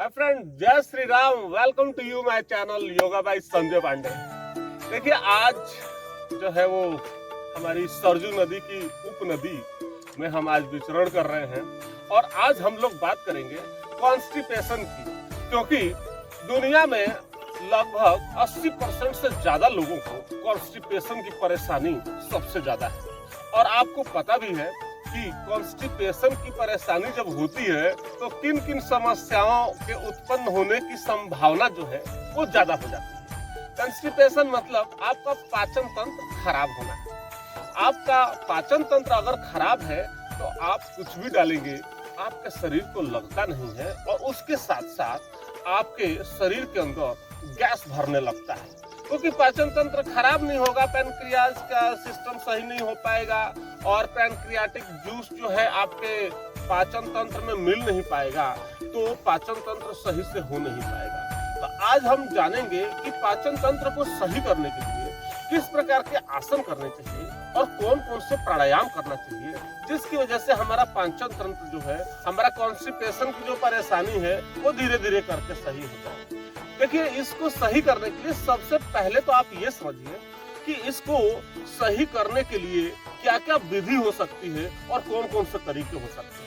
हाय friend, जय Shri Ram. Welcome to you my channel yoga by Sanjay Pandey. देखिए, आज जो है वो हमारी सरजू नदी की उपनदी में हम आज विचरण कर रहे हैं और आज हम लोग बात करेंगे कॉन्स्टिपेशन की, क्योंकि दुनिया में लगभग 80% से ज्यादा लोगों को कॉन्स्टिपेशन की परेशानी सबसे ज्यादा है। और आपको पता भी है कि कॉन्स्टिपेशन की परेशानी जब होती है तो किन किन समस्याओं के उत्पन्न होने की संभावना जो है वो ज्यादा हो जाती है। कॉन्स्टिपेशन मतलब आपका पाचन तंत्र खराब होना है। आपका पाचन तंत्र अगर खराब है तो आप कुछ भी डालेंगे आपके शरीर को लगता नहीं है और उसके साथ साथ आपके शरीर के अंदर गैस भरने लगता है, क्योंकि पाचन तंत्र खराब नहीं होगा, पैनक्रियाज का सिस्टम सही नहीं हो पाएगा और पैनक्रियाटिक जूस जो है आपके पाचन तंत्र में मिल नहीं पाएगा, तो पाचन तंत्र सही से हो नहीं पाएगा। तो आज हम जानेंगे कि पाचन तंत्र को सही करने के लिए किस प्रकार के आसन करने चाहिए और कौन कौन से प्राणायाम करना चाहिए, जिसकी वजह से हमारा पाचन तंत्र जो है, हमारा कॉन्स्टिपेशन की जो परेशानी है वो धीरे धीरे करके सही हो जाए। देखिए, इसको सही करने के लिए सबसे पहले तो आप ये समझिए कि इसको सही करने के लिए क्या क्या विधि हो सकती है और कौन कौन से तरीके हो सकते हैं।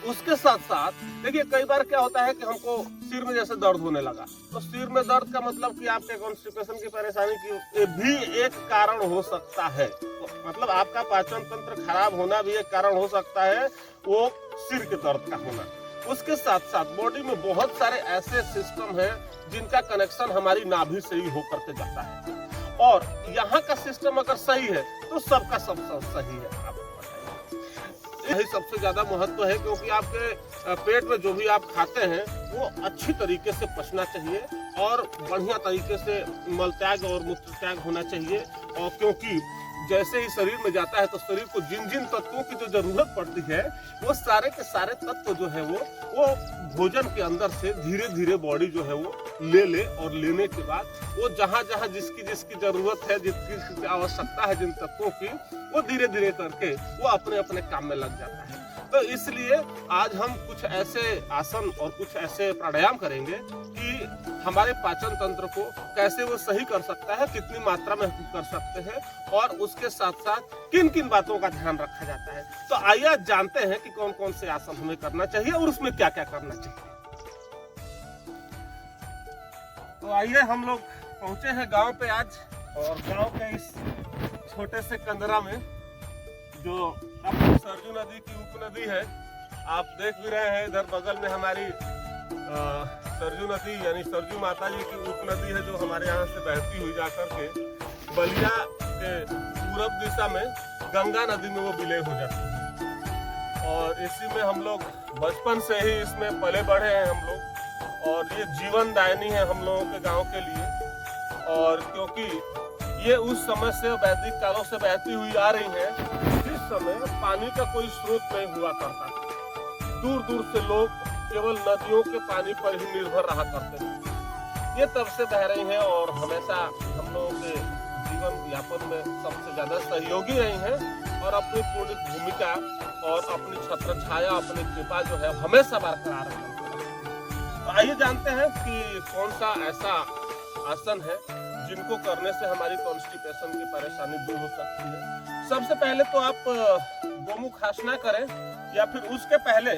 उसके साथ साथ देखिए, कई बार क्या होता है कि हमको सिर में जैसे दर्द होने लगा, तो सिर में दर्द का मतलब कि आपके कॉन्स्टिपेशन की परेशानी की भी एक कारण हो सकता है। तो मतलब आपका पाचन तंत्र खराब होना भी एक कारण हो सकता है, वो सिर के दर्द का होना। उसके साथ साथ बॉडी में बहुत सारे ऐसे सिस्टम हैं जिनका कनेक्शन हमारी नाभि से ही होकर के जाता है, और यहाँ का सिस्टम अगर सही है तो सबका सब सही है। आपको बताइए, यही सबसे ज्यादा महत्व है, क्योंकि आपके पेट में जो भी आप खाते हैं वो अच्छी तरीके से पचना चाहिए और बढ़िया तरीके से मल त्याग और मूत्र त्याग होना चाहिए। और क्योंकि जैसे ही शरीर में जाता है तो शरीर को जिन जिन तत्वों की जो जरूरत पड़ती है वो सारे के सारे तत्व जो है वो भोजन के अंदर से धीरे धीरे बॉडी जो है वो ले और लेने के बाद वो जहां जहां जिसकी जिसकी जरूरत है, जिसकी आवश्यकता है जिन तत्वों की, वो धीरे धीरे करके वो अपने अपने काम में लग जाता है। तो इसलिए आज हम कुछ ऐसे आसन और कुछ ऐसे प्राणायाम करेंगे कि हमारे पाचन तंत्र को कैसे वो सही कर सकता है, कितनी मात्रा में कर सकते हैं और उसके साथ साथ किन किन बातों का ध्यान रखा जाता है। तो आइए आज जानते हैं कि कौन कौन से आसन हमें करना चाहिए और उसमें क्या क्या करना चाहिए। तो आइए, हम लोग पहुंचे हैं गांव पे आज, और गांव के इस छोटे से कंदरा में जो अपनी सरजू नदी की उपनदी है, आप देख भी रहे हैं इधर बगल में हमारी सरजू नदी यानी सरजू माता जी की उपनदी है, जो हमारे यहाँ से बहती हुई जाकर के बलिया के पूरब दिशा में गंगा नदी में वो विलय हो जाती है। और इसी में हम लोग बचपन से ही इसमें पले बढ़े हैं हम लोग, और ये जीवन दायनी है हम लोगों के गाँव के लिए। और क्योंकि ये उस समय से वैदिक कालों से बहती हुई आ रही है, जिस समय पानी का कोई स्रोत नहीं हुआ करता, दूर दूर से लोग केवल नदियों के पानी पर ही निर्भर रहा करते हैं। ये तब से बह रही हैं और हमेशा हम लोगों के जीवन यापन में सबसे ज्यादा सहयोगी रही हैं और अपनी पूर्ण भूमिका और अपनी छत्र छाया, अपनी कृपा जो है हमेशा बरकरार रखती है। तो आइए जानते हैं कि कौन सा ऐसा आसन है जिनको करने से हमारी कॉन्स्टिपेशन की परेशानी दूर हो सकती है। सबसे पहले तो आप गोमुख आसना करें, या फिर उसके पहले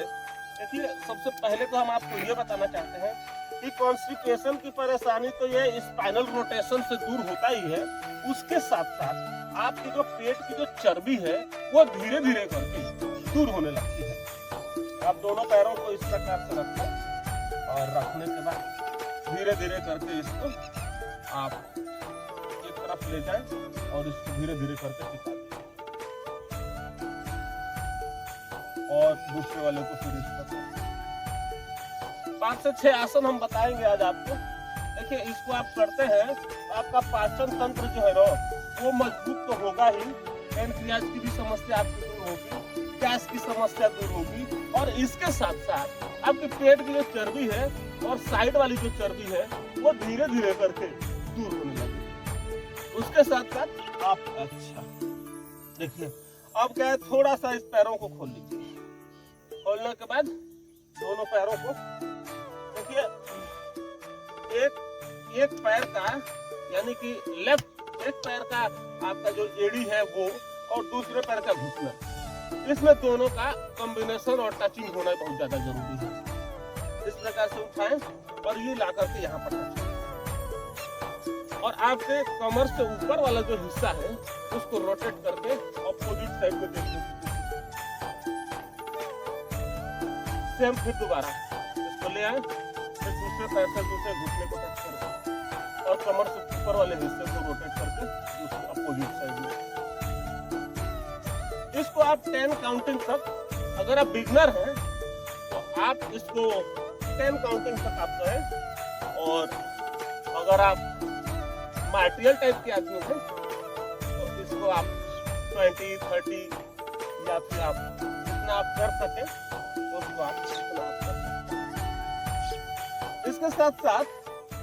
देखिए, सबसे पहले तो हम आपको ये बताना चाहते हैं कि कॉन्स्टिपेशन की परेशानी तो ये स्पाइनल रोटेशन से दूर होता ही है, उसके साथ साथ आपकी जो पेट की जो चर्बी है वो धीरे धीरे करके दूर होने लगती है। आप दोनों पैरों को इस प्रकार से रखें और रखने के बाद धीरे धीरे करके इसको आप एक तरफ ले जाएं और इसको धीरे धीरे करके टिका दें और दूसरे वाले को फिर इस पर 5 से 6 आसन हम बताएंगे आज आपको। देखिए, इसको आप करते हैं तो आपका पाचन तंत्र जो है ना वो मजबूत तो होगा ही, पैनक्रियाज की भी समस्या आपकी दूर होगी, गैस की समस्या दूर होगी, और इसके साथ साथ आपके पेट की जो चर्बी है और साइड वाली जो चर्बी है वो धीरे धीरे करके दूर होने लगी। उसके साथ साथ आप अच्छा देखिए, अब क्या है, थोड़ा सा इस पैरों को खोल लीजिए। खोलने के बाद दोनों पैरों को देखिए, एक पैर का यानी कि लेफ्ट एक पैर का आपका जो एड़ी है वो और दूसरे पैर का घुटना, इसमें दोनों का कॉम्बिनेशन और टचिंग होना बहुत ज्यादा जरूरी है। इस प्रकार से उठाएं और ये ला करके यहाँ पर टच, और आपके कमर से ऊपर वाला जो हिस्सा है उसको रोटेट करके ऑपोजिट साइड में देखने की सेम। फिर दोबारा इसको ले आए, फिर दूसरे पैर से दूसरे घुटने को टच करके और कमर से ऊपर वाले हिस्से को रोटेट करके दूसरे अपोजिट साइड में। इसको आप 10 काउंटिंग तक, अगर आप बिगनर हैं तो आप इसको 10 काउंटिंग तक आप करें, और अगर आप मार्टियल टाइप के आदमी हैं तो इसको आप 20, 30 या फिर आप जितना आप कर सके उसको आप इतना आप कर सकते। इसके साथ साथ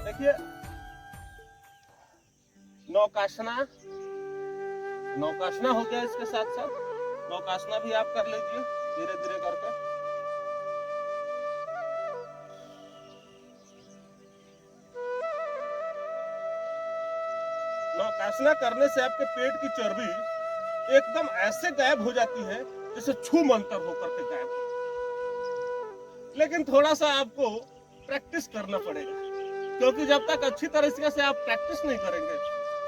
देखिए नौकासना हो गया। इसके साथ साथ नौकासना भी आप कर लीजिए धीरे धीरे करके। नौकासना करने से आपके पेट की चर्बी एकदम ऐसे गायब हो जाती है जैसे छू मंतर होकर के गायब हो। लेकिन थोड़ा सा आपको प्रैक्टिस करना पड़ेगा, क्योंकि जब तक अच्छी तरीके से आप प्रैक्टिस नहीं करेंगे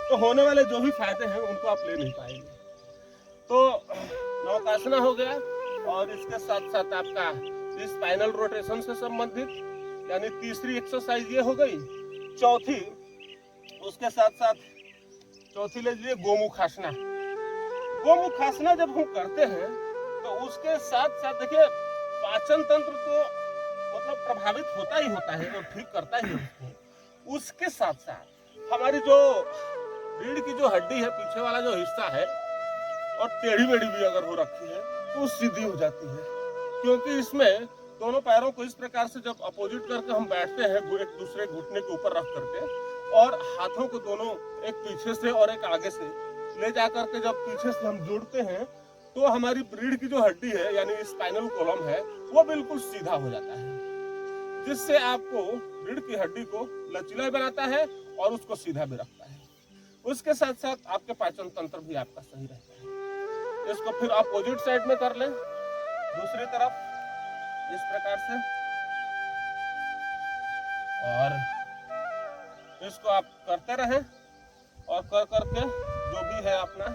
तो होने वाले जो भी फायदे हैं उनको आप ले नहीं पाएंगे। तो नौकासना हो गया, और इसके साथ साथ आपका स्पाइनल रोटेशन से संबंधित यानी तीसरी एक्सरसाइज ये हो गई। चौथी, उसके साथ साथ चौथी ले लीजिए गोमुखासना। गोमुखासना जब हम करते हैं तो उसके साथ साथ देखिए पाचन तंत्र तो मतलब प्रभावित होता ही होता है और ठीक करता ही है। उसके साथ साथ हमारी जो रीढ़ की जो हड्डी है, पीछे वाला जो हिस्सा है, और टेढ़ी मेढ़ी भी अगर हो रखी है तो सीधी हो जाती है, क्योंकि इसमें दोनों पैरों को इस प्रकार से जब अपोजिट करके हम बैठते हैं एक दूसरे घुटने के ऊपर रख करके, और हाथों को दोनों एक पीछे से और एक आगे से ले जा करके जब पीछे से हम जोड़ते हैं तो हमारी रीढ़ की जो हड्डी है यानी स्पाइनल कॉलम है वो बिल्कुल सीधा हो जाता है, जिससे आपको रीढ़ की हड्डी को लचीला बनाता है और उसको सीधा भी रखता है। उसके साथ साथ आपके पाचन तंत्र भी आपका सही रहता है। इसको फिर अपोजिट साइड में कर लें, दूसरी तरफ इस प्रकार से, और इसको आप करते रहें, और कर करके जो भी है अपना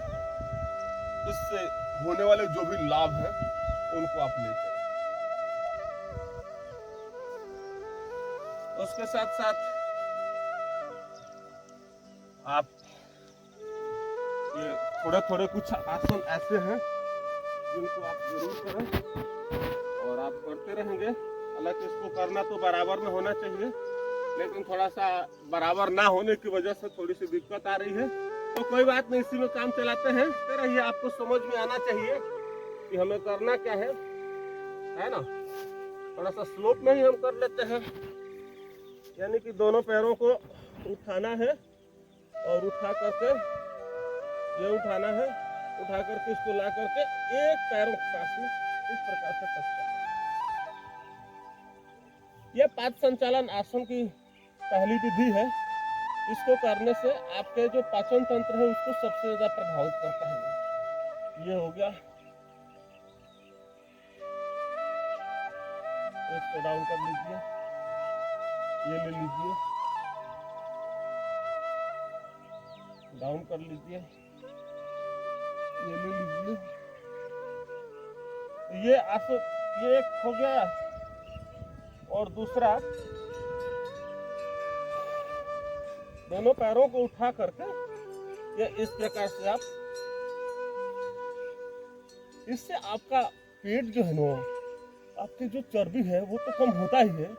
इससे होने वाले जो भी लाभ हैं उनको आप लेते हैं। उसके साथ साथ आप ये थोड़े थोड़े कुछ आसन ऐसे हैं जिनको आप जरूर करें और आप करते रहेंगे। हालांकि इसको करना तो बराबर में होना चाहिए, लेकिन थोड़ा सा बराबर ना होने की वजह से थोड़ी सी दिक्कत आ रही है, तो कोई बात नहीं, इसी में काम चलाते हैं। फिर ये आपको समझ में आना चाहिए कि हमें करना क्या है ना। थोड़ा सा स्लोप में ही हम कर लेते हैं, यानी कि दोनों पैरों को उठाना है और उठा करके ये उठाना है, उठा करके इसको ला करके एक पैरों के पास में इस प्रकार से टच करना है। यह पाद संचालन आसन की पहली विधि है। इसको करने से आपके जो पाचन तंत्र है उसको सबसे ज्यादा प्रभावित करता है। ये हो गया, इसको डाउन कर लीजिए, ये ले लीजिए, डाउन कर लीजिए, ये ले लीजिए। ये एक हो गया, और दूसरा दोनों पैरों को उठा करके ये इस प्रकार से आप, इससे आपका पेट जो है ना, आपकी जो चर्बी है वो तो कम होता ही है,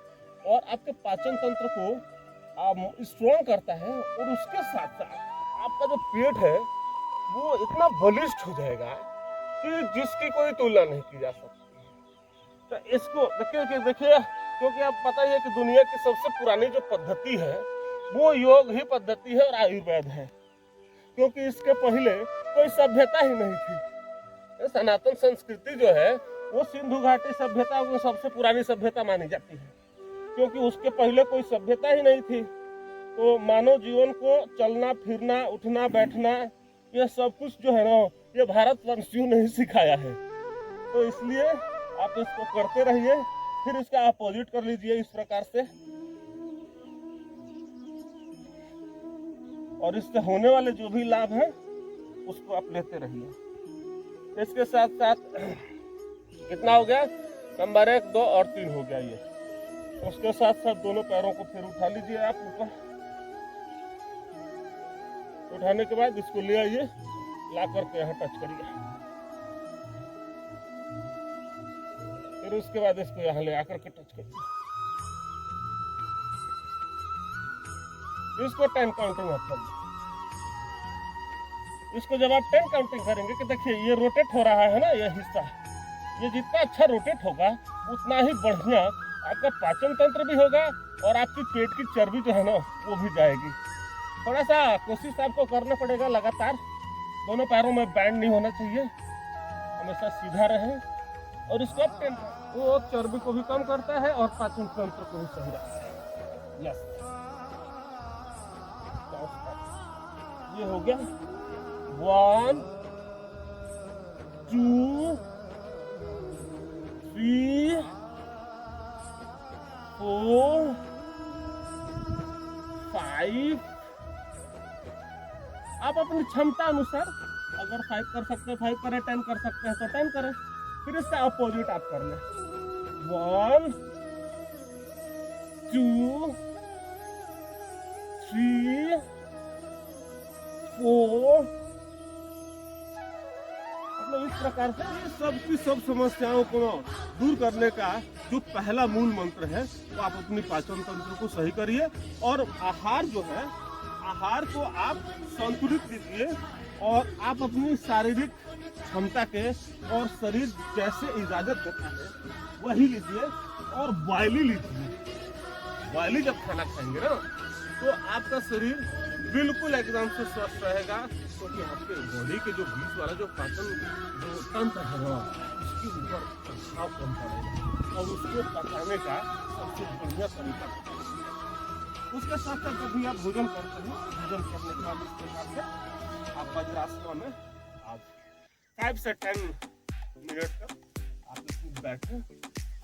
और आपके पाचन तंत्र को स्ट्रॉन्ग करता है, और उसके साथ साथ आपका जो पेट है वो इतना बलिष्ठ हो जाएगा कि जिसकी कोई तुलना नहीं की जा सकती। तो इसको देखिए, क्योंकि आप पता ही है कि दुनिया की सबसे पुरानी जो पद्धति है वो योग ही पद्धति है और आयुर्वेद है, क्योंकि इसके पहले कोई सभ्यता ही नहीं थी। सनातन संस्कृति जो है वो सिंधु घाटी सभ्यता को सबसे पुरानी सभ्यता मानी जाती है, क्योंकि उसके पहले कोई सभ्यता ही नहीं थी। तो मानव जीवन को चलना फिरना उठना बैठना ये सब कुछ जो है ना ये भारतवंशियों ने ही सिखाया है। तो इसलिए आप इसको करते रहिए, फिर इसका अपोजिट कर लीजिए इस प्रकार से, और इससे होने वाले जो भी लाभ हैं उसको आप लेते रहिए। इसके साथ साथ कितना हो गया, नंबर 1, 2 और 3 हो गया ये। उसके साथ साथ दोनों पैरों को फिर उठा लीजिए आप ऊपर। उठाने के बाद इसको ले आइए, ला करके यहाँ टच करिए। फिर उसके बाद इसको यहाँ ले आकर के टच करिए। इसको 10 काउंटिंग आप करिए। इसको जब आप 10 काउंटिंग करेंगे कि देखिए ये रोटेट हो रहा है ना, ये हिस्सा, ये जितना अच्छा रोटेट होगा उतना ही बढ़िया आपका पाचन तंत्र भी होगा और आपकी पेट की चर्बी जो है ना वो भी जाएगी। थोड़ा सा कोशिश आपको करना पड़ेगा लगातार। दोनों पैरों में बैंड नहीं होना चाहिए, हमेशा सीधा रहे। और इसको आप वो चर्बी को भी कम करता है और पाचन तंत्र को भी सही रखता है। यस, ये हो गया 1 2 3 4 5। आप अपनी क्षमता अनुसार अगर 5 कर सकते हैं 5 करें, 10 कर सकते हैं तो 10 करें। फिर इसका अपोजिट आप कर लें 1 2 3 4। मतलब इस प्रकार से ये सब की सब समस्याओं को दूर करने का जो पहला मूल मंत्र है वो आप अपनी पाचन तंत्र को सही करिए। और आहार जो है, आहार को आप संतुलित लीजिए और आप अपनी शारीरिक क्षमता के और शरीर जैसे इजाजत देता है वही लीजिए। और बॉयली लीजिए। बॉयली जब खाना खाएंगे ना तो आपका शरीर बिल्कुल एकदम से स्वस्थ रहेगा, क्योंकि आपके बॉडी के जो बीच वाला जो पाचन जो तंत्र है ना उसके ऊपर प्रभाव कम पड़ेगा और उसको पकाने का सबसे बढ़िया तरीका। उसके साथ साथ जब भी आप भोजन करते हैं, भोजन करने के बाद इस प्रकार से आप वज्रासन में आप 5 से 10 मिनट तक आप इसमें बैठें।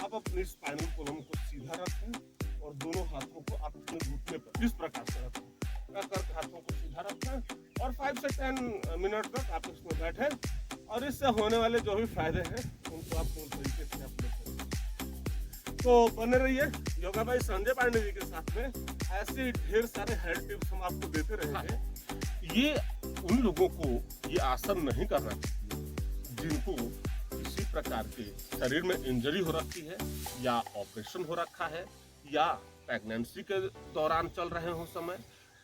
आप अपनी स्पाइनल कॉलम को सीधा रखें और दोनों हाथों को आप अपने घुटने पर इस प्रकार से रखें। करके हाथों को सीधा रखें और 5 से 10 मिनट तक आप इसमें बैठें और इससे होने वाले जो भी फायदे हैं उनको आप पूर्ण तरीके से अपने तो बने रहिए योगा भाई संजय पांडे जी के साथ में। ऐसे ढेर सारे हेल्थ टिप्स हम आपको देते रहेंगे। ये उन लोगों को ये आसन नहीं करना चाहिए जिनको किसी प्रकार के शरीर में इंजरी हो रखी है या ऑपरेशन हो रखा है या प्रेगनेंसी के दौरान चल रहे हो समय।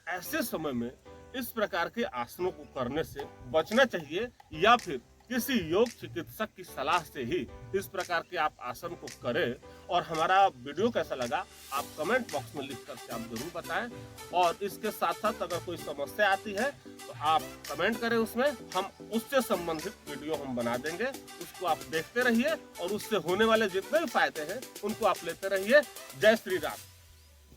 ऐसे समय में इस प्रकार के आसनों को करने से बचना चाहिए या फिर किसी योग चिकित्सक की सलाह से ही इस प्रकार के आप आसन को करें। और हमारा वीडियो कैसा लगा आप कमेंट बॉक्स में लिख करके आप जरूर बताएं। और इसके साथ साथ अगर कोई समस्या आती है तो आप कमेंट करें, उसमें हम उससे संबंधित वीडियो हम बना देंगे। उसको आप देखते रहिए और उससे होने वाले जितने भी फायदे हैं उनको आप लेते रहिए। जय श्री राम।